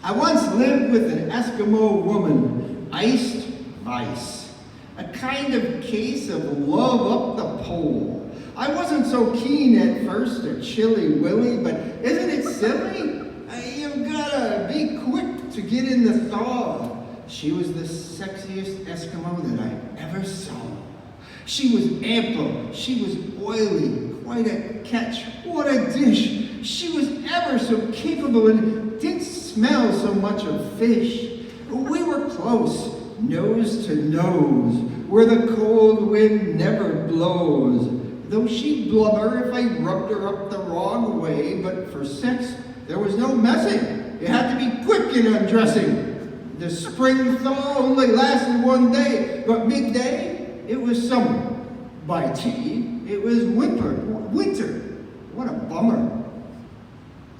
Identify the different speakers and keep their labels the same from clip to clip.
Speaker 1: I once lived with an Eskimo woman, iced vice, a kind of case of love up the pole. I wasn't so keen at first at Chilly Willy, but isn't it silly? You've gotta be quick to get in the thaw. She was the sexiest Eskimo that I ever saw. She was ample, she was oily, quite a catch, what a dish. She was ever so capable and didn't smell so much of fish. We were close, nose to nose, where the cold wind never blows. Though she'd blubber if I rubbed her up the wrong way, but for sex, there was no messing. You had to be quick in undressing. The spring thaw only lasted one day, but midday, it was summer. By tea, it was winter. What a bummer.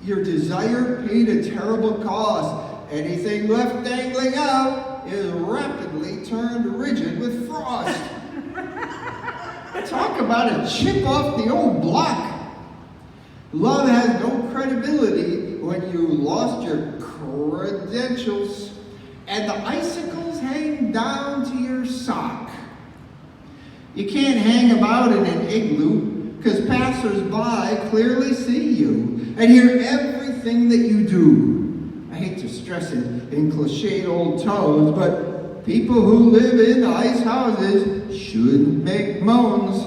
Speaker 1: Your desire paid a terrible cost. Anything left dangling out is rapidly turned rigid with frost. Talk about a chip off the old block. Love has no credibility when you lost your credentials and the icicles hang down to your sock. You can't hang about in an igloo because passers-by clearly see you and hear everything that you do. I hate to stress it in cliched old tones, but people who live in ice houses shouldn't make moans.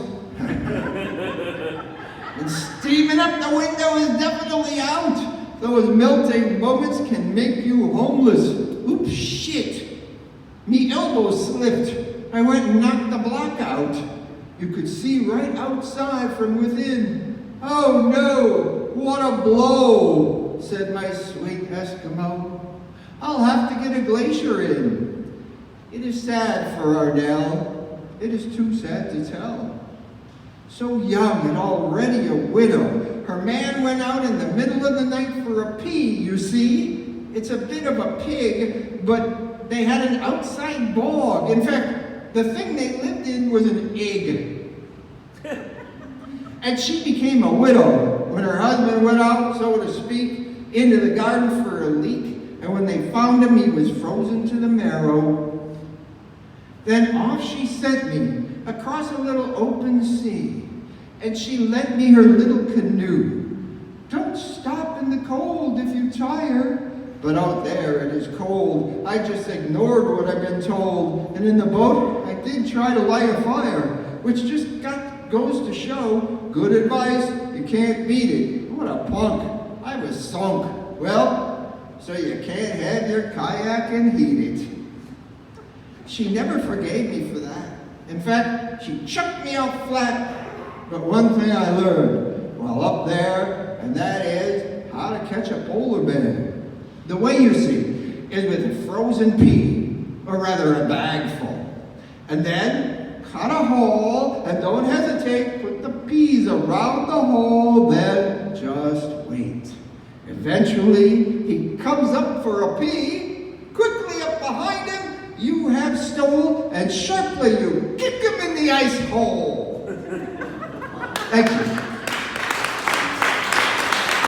Speaker 1: And steaming up the window is definitely out. Those melting moments can make you homeless. Oops, shit. Me elbow slipped. I went and knocked the block out. You could see right outside from within. Oh no, what a blow, said my sweet Eskimo. I'll have to get a glacier in. It is sad for Ardell. It is too sad to tell. So young and already a widow, her man went out in the middle of the night for a pee, you see. It's a bit of a pig, but they had an outside bog. In fact, the thing they lived in was an egg. And she became a widow when her husband went out, so to speak, into the garden for a leak. And when they found him, he was frozen to the marrow. Then off she sent me across a little open sea, and she lent me her little canoe. Don't stop in the cold if you tire. But out there it is cold. I just ignored what I've been told. And in the boat, I did try to light a fire, which just goes to show, good advice, you can't beat it. What a punk. I was sunk. Well, so you can't have your kayak and heat it. She never forgave me for that. In fact, she chucked me out flat. But one thing I learned while up there, and that is how to catch a polar bear. The way you see is with a frozen pea, or rather a bag full. And then cut a hole, and don't hesitate, put the peas around the hole, then just wait. Eventually, he comes up for a pea, quickly up behind him, you have stole, and sharply you kick him in the ice hole. Thank you.